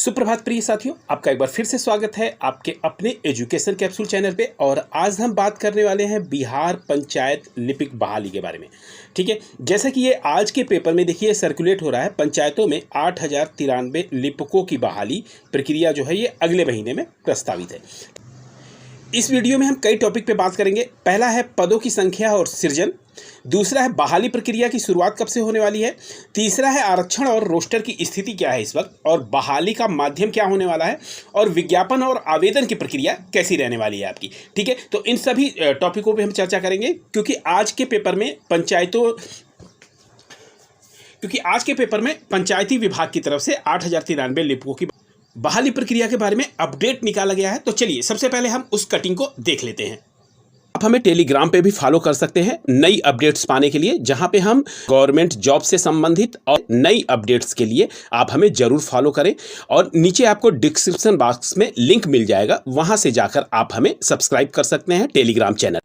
सुप्रभात प्रिय साथियों, आपका एक बार फिर से स्वागत है आपके अपने एजुकेशन कैप्सूल चैनल पे। और आज हम बात करने वाले हैं बिहार पंचायत लिपिक बहाली के बारे में। ठीक है, जैसा कि ये आज के पेपर में देखिए सर्कुलेट हो रहा है, पंचायतों में 8093 लिपिकों की बहाली प्रक्रिया जो है ये अगले महीने में प्रस्तावित है। इस वीडियो में हम कई टॉपिक पे बात करेंगे। पहला है पदों की संख्या और सृजन, दूसरा है बहाली प्रक्रिया की शुरुआत कब से होने वाली है, तीसरा है आरक्षण और रोस्टर की स्थिति क्या है इस वक्त, और बहाली का माध्यम क्या होने वाला है, और विज्ञापन और आवेदन की प्रक्रिया कैसी रहने वाली है आपकी। ठीक है, तो इन सभी टॉपिकों पे हम चर्चा करेंगे क्योंकि आज के पेपर में पंचायती विभाग की तरफ से 8093 लिपिकों की बहाली प्रक्रिया के बारे में अपडेट निकाला गया है। तो चलिए सबसे पहले हम उस कटिंग को देख लेते हैं। आप हमें टेलीग्राम पे भी फॉलो कर सकते हैं नई अपडेट्स पाने के लिए, जहां पे हम गवर्नमेंट जॉब से संबंधित और नई अपडेट्स के लिए आप हमें जरूर फॉलो करें। और नीचे आपको डिस्क्रिप्शन बॉक्स में लिंक मिल जाएगा, वहां से जाकर आप हमें सब्सक्राइब कर सकते हैं टेलीग्राम चैनल।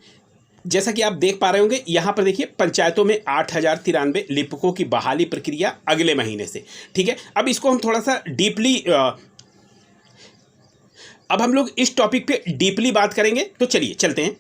जैसा कि आप देख पा रहे होंगे यहाँ पर देखिए पंचायतों में 8093 लिपिकों की बहाली प्रक्रिया अगले महीने से। ठीक है, अब इसको हम थोड़ा सा डीपली अब हम लोग इस टॉपिक पे डीपली बात करेंगे। तो चलिए चलते हैं।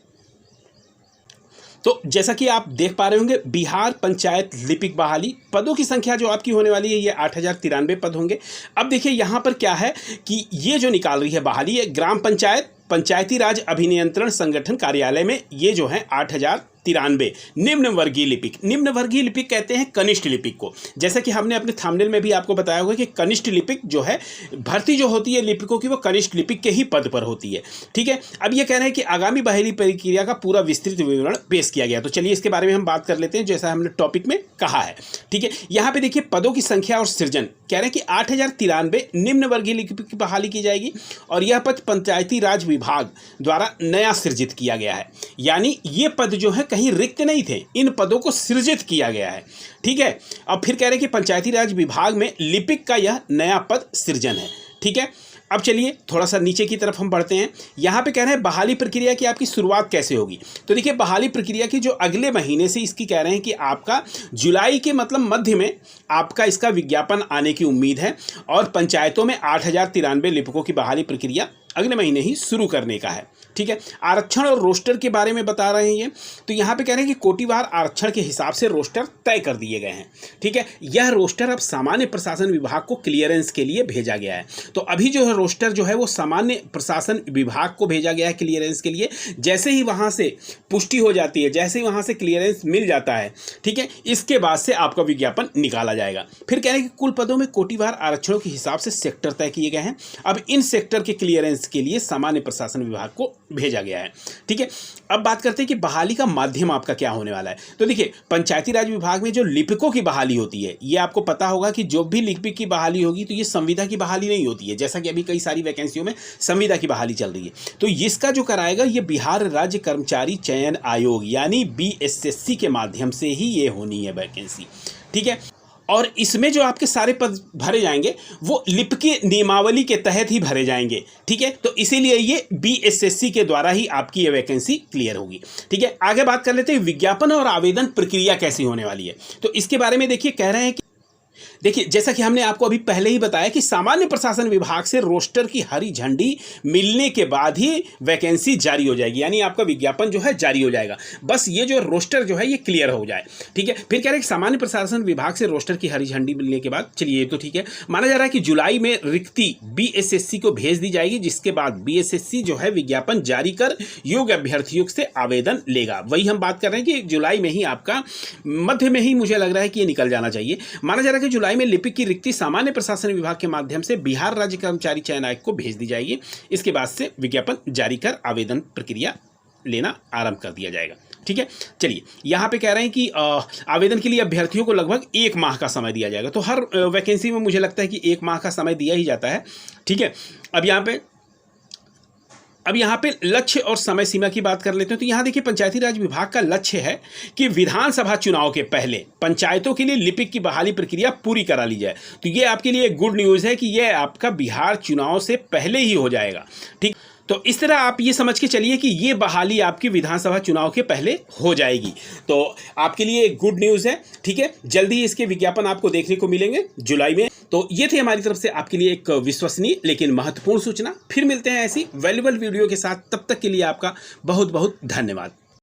तो जैसा कि आप देख पा रहे होंगे बिहार पंचायत लिपिक बहाली पदों की संख्या जो आपकी होने वाली है ये 8093 पद होंगे। अब देखिए यहाँ पर क्या है कि ये जो निकाल रही है बहाली है ग्राम पंचायत पंचायती राज अभिनियंत्रण संगठन कार्यालय में, ये जो है 8093 निम्न वर्गीय लिपिक। निम्न वर्गीय लिपिक कहते हैं कनिष्ठ लिपिक को। जैसा कि हमने अपने थंबनेल में भी आपको बताया होगा कि कनिष्ठ लिपिक जो है भर्ती जो होती है लिपिकों की वो कनिष्ठ लिपिक के ही पद पर होती है। ठीक है, अब ये कह रहे हैं कि आगामी बहाली प्रक्रिया का पूरा विस्तृत विवरण पेश किया गया। तो चलिए इसके बारे में हम बात कर लेते हैं जैसा हमने टॉपिक में कहा है। ठीक है, यहाँ पे देखिए पदों की संख्या और सृजन कह रहे हैं कि 8093 निम्न वर्गीय लिपिक की बहाली की जाएगी और यह पद पंचायती राज विभाग द्वारा नया सृजित किया गया है। यानी ये पद जो है कहीं रिक्त नहीं थे, इन पदों को सृजित किया गया है। ठीक है, अब फिर कह रहे हैं कि पंचायती राज विभाग में लिपिक का यह नया पद सृजन है। ठीक है, अब चलिए थोड़ा सा नीचे की तरफ हम बढ़ते हैं। यहाँ पे कह रहे हैं बहाली प्रक्रिया की आपकी शुरुआत कैसे होगी। तो देखिए बहाली प्रक्रिया की जो अगले महीने से इसकी कह रहे हैं कि आपका जुलाई के मतलब मध्य में आपका इसका विज्ञापन आने की उम्मीद है और पंचायतों में 8093 लिपिकों की बहाली प्रक्रिया अगले महीने ही शुरू करने का है। ठीक है, आरक्षण और रोस्टर के बारे में बता रहे हैं ये। तो यहाँ पे कह रहे हैं कि कोटिवार आरक्षण के हिसाब से रोस्टर तय कर दिए गए हैं। ठीक है, यह रोस्टर अब सामान्य प्रशासन विभाग को क्लियरेंस के लिए भेजा गया है। तो अभी जो है रोस्टर जो है वो सामान्य प्रशासन विभाग को भेजा गया है क्लियरेंस के लिए। जैसे ही वहाँ से पुष्टि हो जाती है, जैसे ही वहाँ से क्लियरेंस मिल जाता है, ठीक है, इसके बाद से आपका विज्ञापन निकाला जाएगा। फिर कह रहे हैं कि कुल पदों में कोटिवार आरक्षणों के हिसाब से सेक्टर तय किए गए हैं। अब इन सेक्टर के क्लियरेंस के लिए सामान्य प्रशासन विभाग को भेजा गया है। ठीक है, अब बात करते हैं कि बहाली का माध्यम आपका क्या होने वाला है। तो देखिए पंचायती राज विभाग में जो लिपिकों की बहाली होती है, ये आपको पता होगा कि जो भी लिपिक की बहाली होगी तो ये संविदा की बहाली नहीं होती है, जैसा कि अभी कई सारी वैकेंसियों में संविदा की बहाली चल रही है। तो इसका जो कराएगा ये बिहार राज्य कर्मचारी चयन आयोग यानी BSSC के माध्यम से ही ये होनी है वैकेंसी। ठीक है, और इसमें जो आपके सारे पद भरे जाएंगे वो लिपिकी नियमावली के तहत ही भरे जाएंगे। ठीक है, तो इसीलिए ये BSSC के द्वारा ही आपकी ये वैकेंसी क्लियर होगी। ठीक है, आगे बात कर लेते हैं विज्ञापन और आवेदन प्रक्रिया कैसी होने वाली है। तो इसके बारे में देखिए कह रहे हैं कि देखिए जैसा कि हमने आपको अभी पहले ही बताया कि सामान्य प्रशासन विभाग से रोस्टर की हरी झंडी मिलने के बाद ही वैकेंसी जारी हो जाएगी, यानी आपका विज्ञापन जो है जारी हो जाएगा। बस ये जो रोस्टर जो है ये क्लियर हो जाए। ठीक है, फिर कह रहे हैं कि सामान्य प्रशासन विभाग से रोस्टर की हरी झंडी मिलने के बाद, चलिए ये तो ठीक है, माना जा रहा है कि जुलाई में रिक्ति BSSC को भेज दी जाएगी, जिसके बाद BSSC जो है विज्ञापन जारी कर योग्य अभ्यर्थियों से आवेदन लेगा। वही हम बात कर रहे हैं कि जुलाई में ही आपका मध्य में ही मुझे लग रहा है कि ये निकल जाना चाहिए। माना जा रहा है कि जुलाई में लिपिक की रिक्ति सामान्य प्रशासन विभाग के माध्यम से बिहार राज्य कर्मचारी चयन आयोग को भेज दी जाएगी। इसके बाद से विज्ञापन जारी कर आवेदन प्रक्रिया लेना आरंभ कर दिया जाएगा। ठीक है, चलिए यहाँ पे कह रहे हैं कि आवेदन के लिए अभ्यर्थियों को लगभग 1 माह का समय दिया जाएगा। तो हर वैकेंसी में मुझे लगता है कि 1 माह का समय दिया ही जाता है। ठीक है, अब यहाँ पे लक्ष्य और समय सीमा की बात कर लेते हैं। तो यहाँ देखिए पंचायती राज विभाग का लक्ष्य है कि विधानसभा चुनाव के पहले पंचायतों के लिए लिपिक की बहाली प्रक्रिया पूरी करा ली जाए। तो ये आपके लिए गुड न्यूज़ है कि ये आपका बिहार चुनाव से पहले ही हो जाएगा। ठीक, तो इस तरह आप ये समझ के चलिए कि ये बहाली आपकी विधानसभा चुनाव के पहले हो जाएगी। तो आपके लिए एक गुड न्यूज़ है, ठीक है। जल्दी इसके विज्ञापन आपको देखने को मिलेंगे जुलाई में। तो ये थे हमारी तरफ से आपके लिए एक विश्वसनीय लेकिन महत्वपूर्ण सूचना। फिर मिलते हैं ऐसी वैल्यूबल वीडियो के साथ, तब तक के लिए आपका बहुत बहुत धन्यवाद।